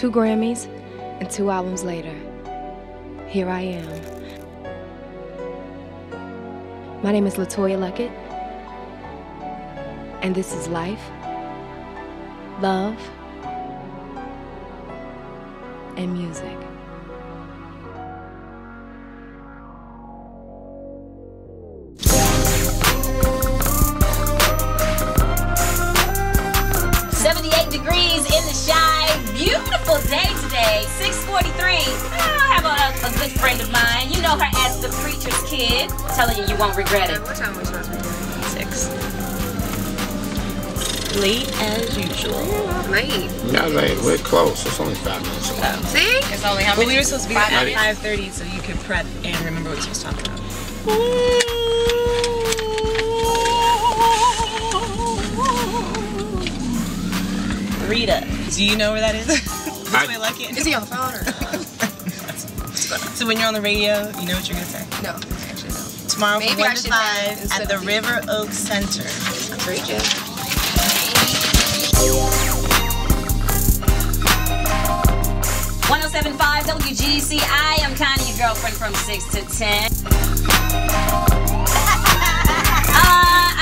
2 Grammys, and 2 albums later, here I am. My name is LeToya Luckett, and this is Life, Love, and Music. Degrees in the shy. Beautiful day today. 6:43. I have a good friend of mine. You know her as the preacher's kid. I'm telling you, you won't regret it. What time was yours? 6. Late as usual. Late. Not late. We're close. It's only 5 minutes away. See? It's only how many? Well, we were supposed to be at 5:30. 5:30 so you could prep and remember what you're supposed to talk about. Rita, do you know where that is? LeToya Luckett? Is he on the phone or? So when you're on the radio, you know what you're going to say? No, actually no. Tomorrow Maybe from I 1 to should 5 have at the River Oaks Center. I'm preaching. .107.5 WGC. I am Connie, your girlfriend from 6 to 10.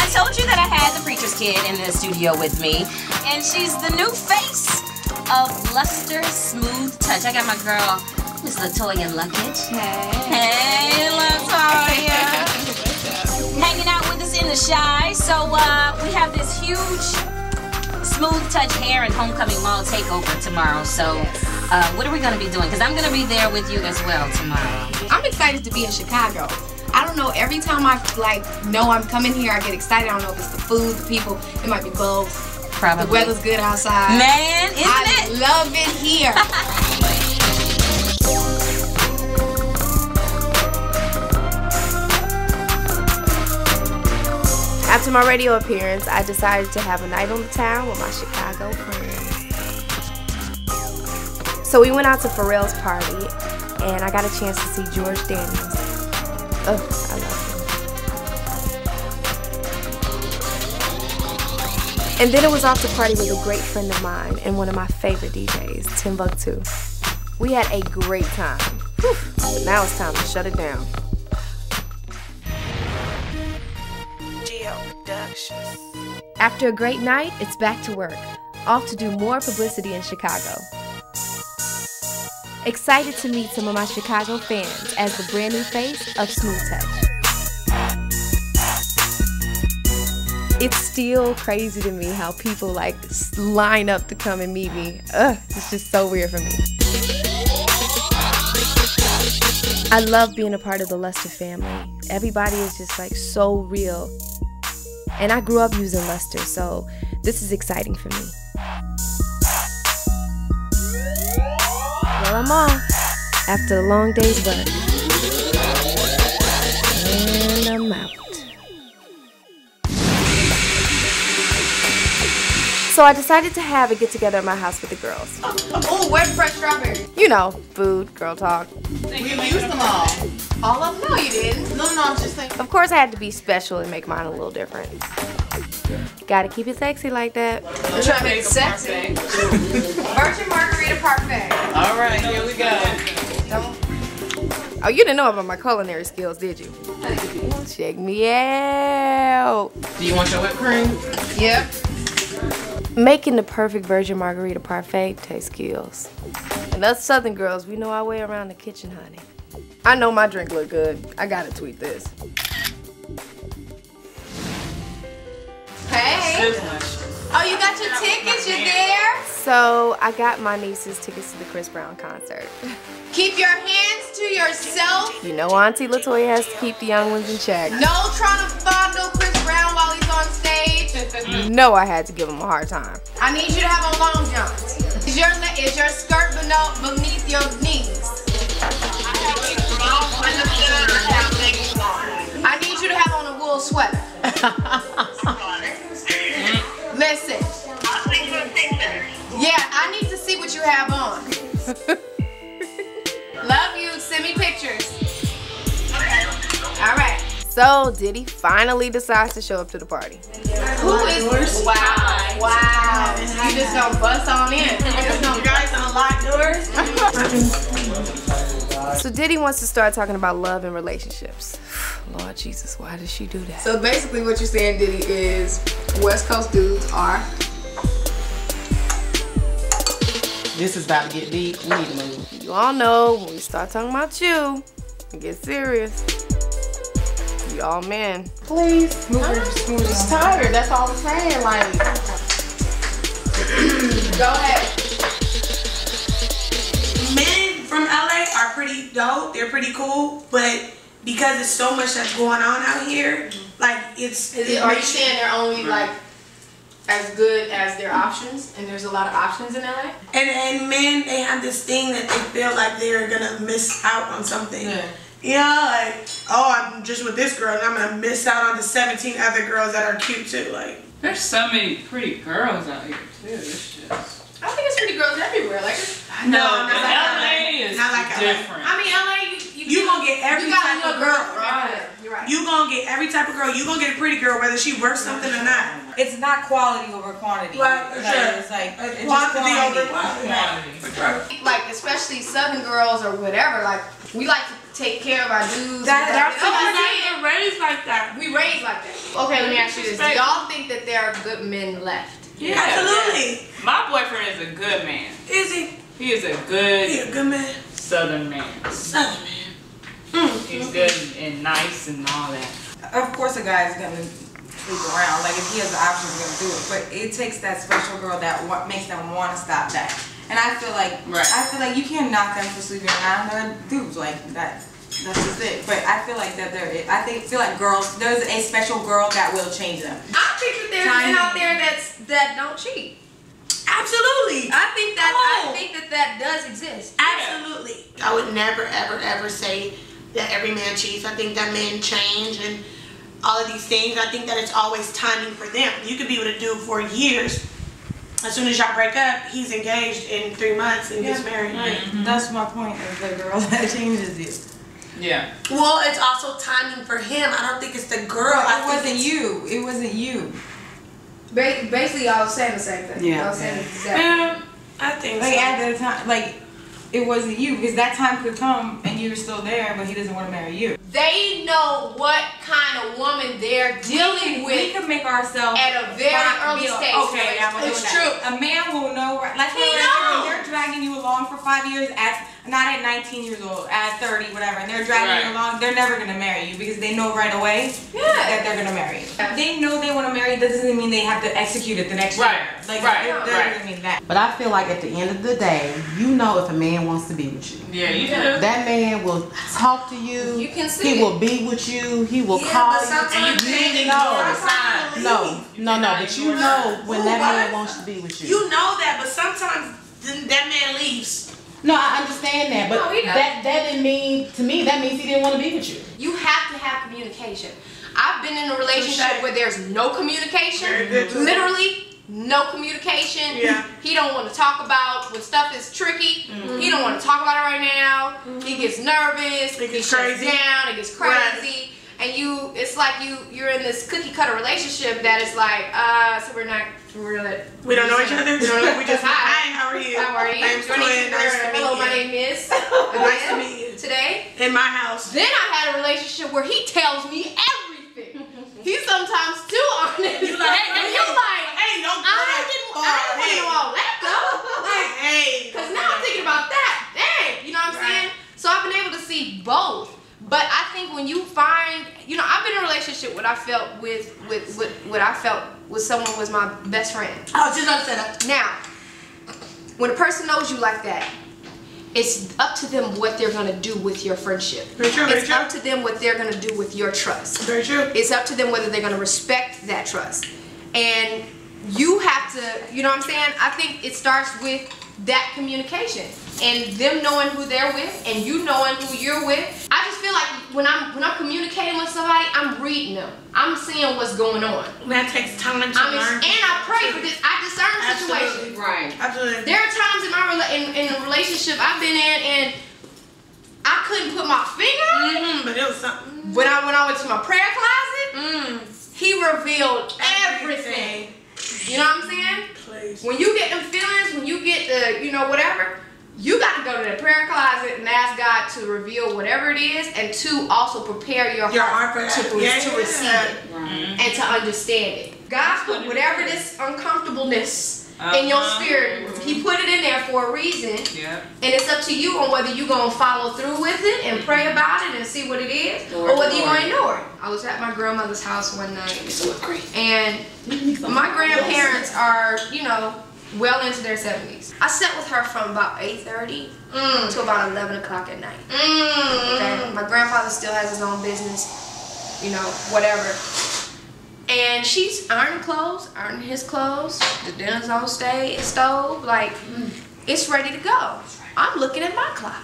I told you that I had the preacher's kid in the studio with me, and she's the new face of Luster Smooth Touch. I got my girl, Miss LeToya Luckett. Hey, LeToya. Hanging out with us in the shy. So we have this huge Smooth Touch hair and homecoming mall takeover tomorrow. So what are we going to be doing? Because I'm going to be there with you as well tomorrow. I'm excited to be in Chicago. I don't know, every time I know I'm coming here, I get excited. I don't know if it's the food, the people, it might be both. Probably. The weather's good outside. Man, isn't I it? love it here. After my radio appearance, I decided to have a night on the town with my Chicago friends. So we went out to Pharrell's party, and I got a chance to see George Daniels. Oh, I love him. And then it was off to party with a great friend of mine and one of my favorite DJs, Timbuktu. We had a great time. Whew. But now it's time to shut it down. After a great night, it's back to work. Off to do more publicity in Chicago. Excited to meet some of my Chicago fans as the brand new face of Smooth Touch. It's still crazy to me how people line up to come and meet me. It's just so weird for me. I love being a part of the Luster family. Everybody is just so real. And I grew up using Luster, so this is exciting for me. Well, I'm off after a long day's work. And I'm out. So I decided to have a get-together at my house with the girls. Oh, where's fresh strawberries? You know, food, girl talk. We used them all. All of them? No, you didn't. No, I'm just saying. Of course, I had to be special and make mine a little different. Gotta keep it sexy like that. We're trying to make it sexy. Virgin Margarita Parfait. All right, here we go. Oh, you didn't know about my culinary skills, did you? Check me out. Do you want your whipped cream? Yep. Making the perfect Virgin Margarita Parfait takes skills. And us Southern girls, we know our way around the kitchen, honey. I know my drink look good. I gotta tweet this. Hey. Oh, you got your tickets? You there? So I got my niece's tickets to the Chris Brown concert. Keep your hands to yourself. You know Auntie LeToya has to keep the young ones in check. No trying to fondle Chris Brown while he's on stage. You know I had to give him a hard time. I need you to have on long johns. Is your skirt beneath your knees? I need you to have on a wool sweater. Listen. Yeah, I need to see what you have on. Love you. Send me pictures. All right. So Diddy finally decides to show up to the party. Who is? Wow. Wow. You just gonna bust on in. You guys gonna lock doors? yours? So Diddy wants to start talking about love and relationships. Lord Jesus, why does she do that? So basically what you're saying, Diddy, is West Coast dudes are... This is about to get deep. We need to move. You all know when we start talking about you, it gets serious. Y'all men. Please. Move her. She's tired. That's all I'm saying. Like, Go ahead. Men from LA are pretty dope. They're pretty cool, but because there's so much that's going on out here, like Are you saying they're only like as good as their options, and there's a lot of options in LA? and men, they have this thing that they feel like they're gonna miss out on something. Yeah. You know, like, oh, I'm just with this girl and I'm gonna miss out on the 17 other girls that are cute too. Like, there's so many pretty girls out here too. It's just. I think it's pretty girls everywhere. Like, no, but LA is not like different. I mean, LA, you gonna get every type of girl. You're right. You gonna get every type of girl. You gonna get a pretty girl whether she worth something or not. It's not quality over quantity. Right, for sure. It's like it's quantity just over quality. Like, especially Southern girls or whatever, like, we like to take care of our dudes. That's raised like that. We raised like that. Okay, let me ask you this. Do y'all think that there are good men left? Yeah, absolutely. Yeah. My boyfriend is a good man. Is he? He is a good. He a good man. Southern man. Southern man. He's good and nice and all that. Of course, a guy is gonna sleep around. Like if he has the option, he's gonna do it. But it takes that special girl that makes them want to stop that. And I feel like you can't knock them for sleeping around. They're dudes like that. That's just it. But I feel like that feel like girls. There's a special girl that will change them. I think that there's men out there that don't cheat. Absolutely. I think that does exist. Absolutely. I would never, ever, ever say that every man cheats. I think that men change and all of these things. I think that it's always timing for them. You could be with a dude for years. As soon as y'all break up, he's engaged in 3 months and gets married. That's my point. Is the girl that changes you. Yeah. Well, it's also timing for him. I don't think it's the girl. It wasn't you. It wasn't you. Basically, y'all saying the same thing. Yeah. Y'all saying exactly. Yeah, I think like so. at the time, like it wasn't you because that time could come and you're still there, but he doesn't want to marry you. They know what kind of woman they're dealing with. We could make ourselves at a very early stage. Okay, I'm gonna do that. True. A man will know. Like when they're dragging you along for 5 years not at 19 years old, at 30, whatever, and they're dragging you along, they're never gonna marry you because they know right away that they're gonna marry you. They know they want to marry you. That doesn't mean they have to execute it the next year. Like, that doesn't mean that. but I feel like at the end of the day, you know if a man wants to be with you. Yeah, you do. That man will talk to you. You can see He will be with you. He will call but you. sometimes And No, but you know when that man wants to be with you. You know that, but sometimes that man leaves. No, I understand that, but No, he does. that didn't mean, to me, that means he didn't want to be with you. You have to have communication. I've been in a relationship where there's no communication. Literally no communication. Yeah. He don't want to talk about when stuff is tricky. He don't want to talk about it right now. He gets nervous. He gets shuts crazy. down. It gets crazy. And it's like you're in this cookie cutter relationship that is like, so we're not really. We don't know each other. We just hi. How are you? How are you? I'm Nice to meet hello, you. my name is. Nice to meet you. Today. In my house. Then I had a relationship where he tells me everything. He's sometimes too honest. You like, and you're like, hey, don't I didn't want to know all that though. Like, hey. because now I'm thinking about that. Dang, you know what I'm saying? So I've been able to see both. But I think when you find, I've been in a relationship what I felt with someone was my best friend. Oh, just understand that. Now, when a person knows you like that, it's up to them what they're gonna do with your friendship. Very true, very it's true. up to them what they're gonna do with your trust. Very true. It's up to them whether they're gonna respect that trust. And you have to, you know what I'm saying? I think it starts with that communication and them knowing who they're with and you knowing who you're with. I just feel like when I'm communicating with somebody, I'm reading them. I'm seeing what's going on. That takes time to learn. And I pray for this. I discern situations. Right. Absolutely. There are times in in a relationship I've been in and I couldn't put my finger on it. But it was something. When I went to my prayer closet, he revealed everything. You know what I'm saying? Please. When you get them feelings, when you get the, whatever, you got to go to the prayer closet and ask God to reveal whatever it is, and to also prepare your heart to receive it and to understand it. God put whatever this uncomfortableness in your spirit, He put it in there for a reason. And it's up to you on whether you're going to follow through with it and pray about it and see what it is, or whether you're going to ignore it. I was at my grandmother's house one night, and my grandparents are, you know, well into their 70s. I sat with her from about 8:30 to about 11 o'clock at night. Okay? My grandfather still has his own business, you know, whatever. And she's ironing clothes, ironing his clothes. The dinner's on stove, like, it's ready to go. I'm looking at my clock,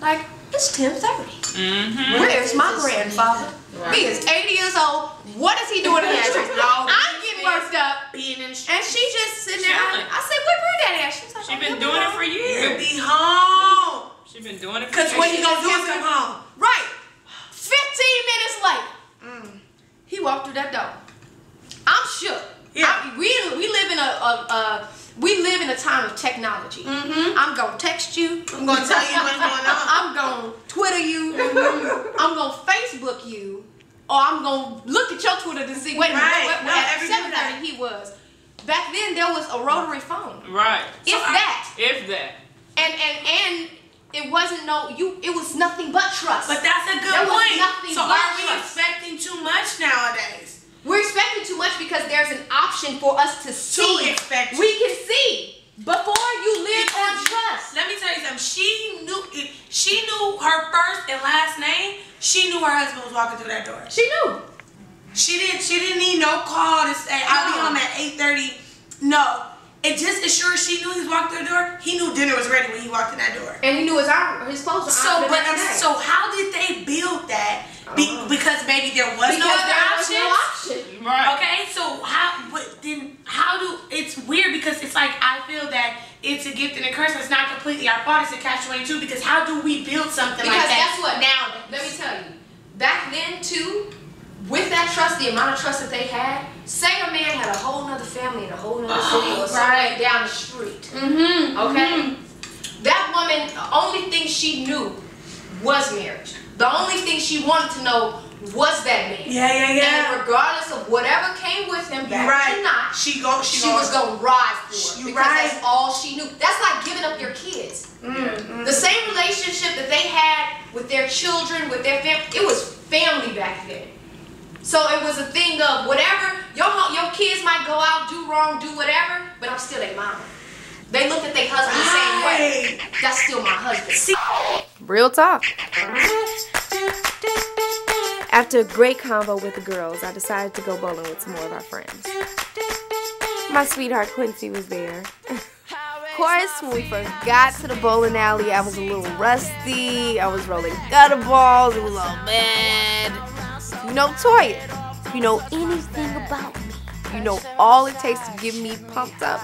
like, it's 10:30. Where's my grandfather? He is 80 years old. What is he doing in the street? I'm getting worked up. And she's just sitting there. I said, where Granddaddy at? She's like, She's been doing it for years. He'll be home. She's been doing it for years. Because what he gonna do is come home. Right. 15 minutes later, he walked through that door. I'm shook. We live in a time of technology. I'm gonna text you. I'm gonna tell you what's going on. I'm gonna Twitter you. I'm gonna Facebook you, or I'm gonna look at your Twitter to see. Wait a minute. At 7:30 he was. Back then there was a rotary phone. Right. If that. And it wasn't it was nothing but trust. But that's a good point. So are we expecting too much nowadays? We're expecting too much because there's an option for us to see. We can see before you live on trust. Let me tell you something. She knew her first and last name. She knew her husband was walking through that door. She knew. She didn't need no call to say I'll be home at 8:30. No. And just as sure as she knew he was walking through the door, he knew dinner was ready when he walked in that door. And he knew his clothes were So how did they build that? Because maybe there was no other option. Right. Okay, so it's weird because it's like I feel that it's a gift and a curse. It's not completely our fault. It's a catch-22 because how do we build something like that? Because guess what? Now, let me tell you, back then too, with that trust, the amount of trust that they had, say a man had a whole nother family in a whole nother city or somewhere down the street. Okay? That woman, the only thing she knew was marriage. The only thing she wanted to know was that man. And regardless of whatever came with him, back or not, she was gonna ride for it because that's all she knew. That's like giving up your kids. The same relationship that they had with their children, with their family, it was family back then. So it was a thing of whatever, your kids might go out, do wrong, do whatever, but I'm still their mama. They look at their husband the same way. That's still my husband. Real talk. After a great convo with the girls, I decided to go bowling with some more of our friends. My sweetheart Quincy was there. Of course, when we first got to the bowling alley, I was a little rusty. I was rolling gutter balls. It was all bad. You know, Toya, if you know anything about me, you know all it takes to get me pumped up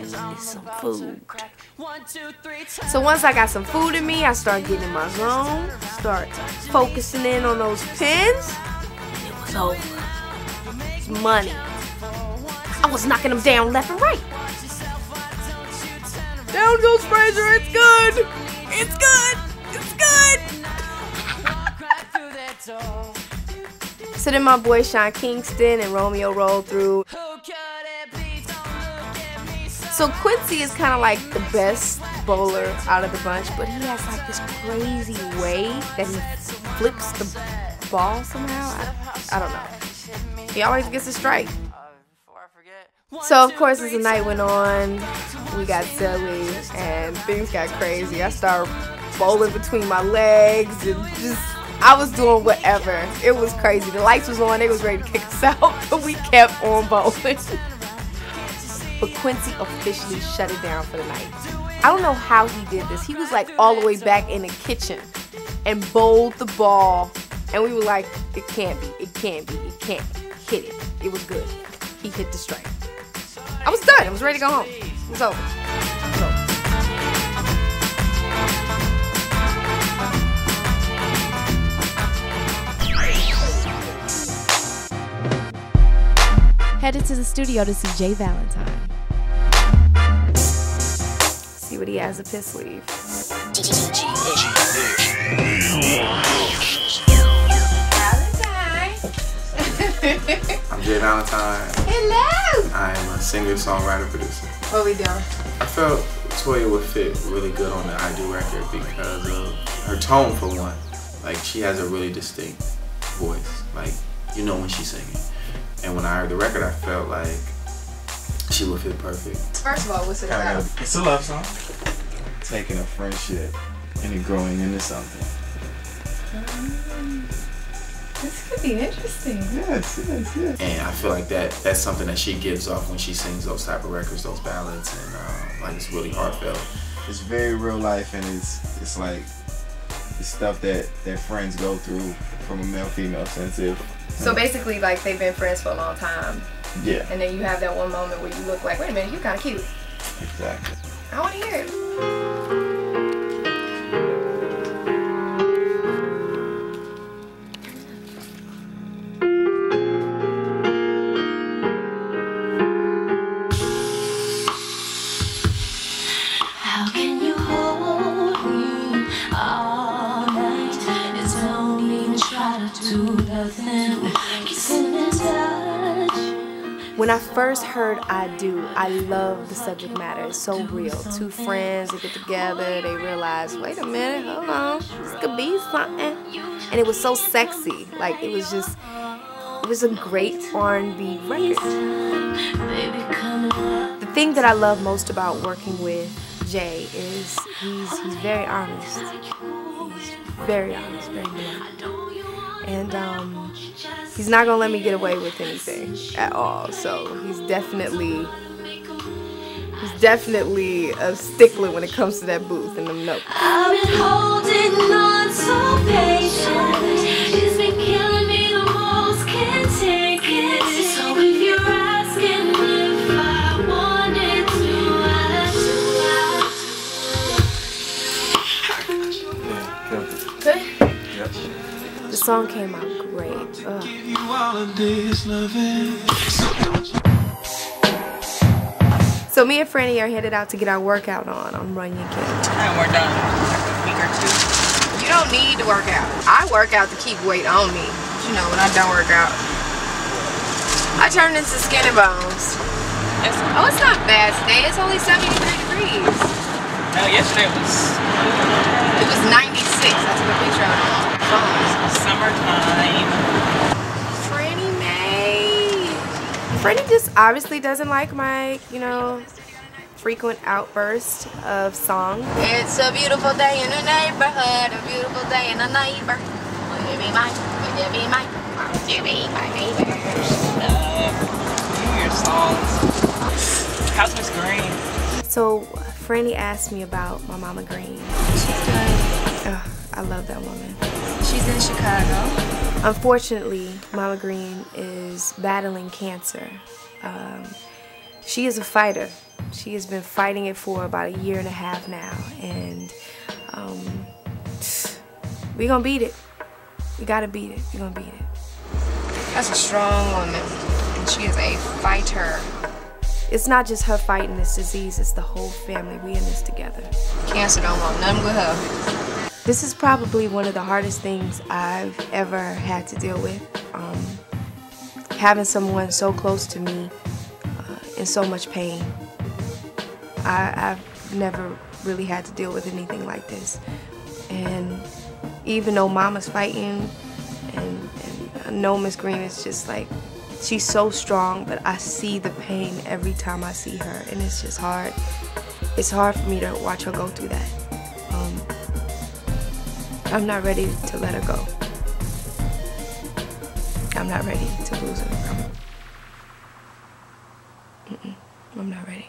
is some food. So once I got some food in me, I started getting in my zone, start focusing in on those pins, and it was over. It's money. I was knocking them down left and right. Down goes Fraser, it's good! It's good! It's good! So then my boy Sean Kingston and Romeo rolled through. So Quincy is kind of like the best bowler out of the bunch, but he has like this crazy way that he flips the ball somehow. I don't know. He always gets a strike. So of course as the night went on, we got silly and things got crazy. I started bowling between my legs and I was doing whatever. It was crazy. The lights was on, they was ready to kick us out, but we kept on bowling. But Quincy officially shut it down for the night. I don't know how he did this. He was like all the way back in the kitchen and bowled the ball. And we were like, it can't be, it can't be, it can't hit it. It was good. He hit the strike. I was done. I was ready to go home. It was over. Headed to the studio to see Jay Valentine. See what he has up his sleeve. I'm Jay Valentine. Hello. I am a singer, songwriter, producer. What we doing? I felt LeToya would fit really good on the I Do record because of her tone, for one. Like, she has a really distinct voice. Like, you know when she's singing. And when I heard the record, I felt like she would fit perfect. First of all, what's it about? It's a love song. Taking a friendship and it growing into something. This could be interesting. Yes. And I feel like that's something that she gives off when she sings those type of records, those ballads, and like it's really heartfelt. It's very real life, and it's like the stuff that friends go through from a male-female sensitive. So basically, like, they've been friends for a long time. Yeah. And then you have that one moment where you look like, wait a minute, you're kind of cute. Exactly. I want to hear it. How can you hold me all night? It's don't even try to do nothing. Kissing and touch. When I first heard I Do, I love the subject matter. It's so real. Two friends, they get together, they realize, wait a minute, hold on, this could be something. And it was so sexy. Like, it was a great R&B record. The thing that I love most about working with Jay is he's very honest. He's very honest, very blunt. And he's not gonna let me get away with anything at all. So he's definitely a stickler when it comes to that booth and them notes. I've been holding on so patient. It's been killing me the most, can't take it. So if you're asking if I wanted to, Good? Yep. The song came out great. Ugh. So me and Franny are headed out to get our workout on Run Your Kid. And we're done. A week or two. You don't need to work out. I work out to keep weight on me. But you know, when I don't work out, I turn into skinny bones. Oh, it's not bad today. It's only 73 degrees. No, yesterday It was 96. I took a picture of it on my phone. summertime. Franny Mae. Franny just obviously doesn't like my, frequent outburst of song. It's a beautiful day in the neighborhood. A beautiful day in the neighbor. Will you be mine? Will you be mine? Will you be my neighbor? Your songs. How's Miss Green? So Franny asked me about my mama Green. She's good. I love that woman. She's in Chicago. Unfortunately, Mama Green is battling cancer. She is a fighter. She has been fighting it for about 1.5 years now, and we're gonna beat it. We gotta beat it. We're gonna beat it. That's a strong woman, and she is a fighter. It's not just her fighting this disease, it's the whole family. We in this together. Cancer don't want nothing with her. This is probably one of the hardest things I've ever had to deal with. Having someone so close to me in so much pain. I've never really had to deal with anything like this. And even though Mama's fighting, and I know Miss Green is just like, she's so strong, but I see the pain every time I see her, and it's just hard. It's hard for me to watch her go through that. I'm not ready to let her go. I'm not ready to lose her. I'm not ready.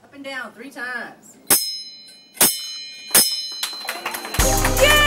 Up and down 3 times. Yeah!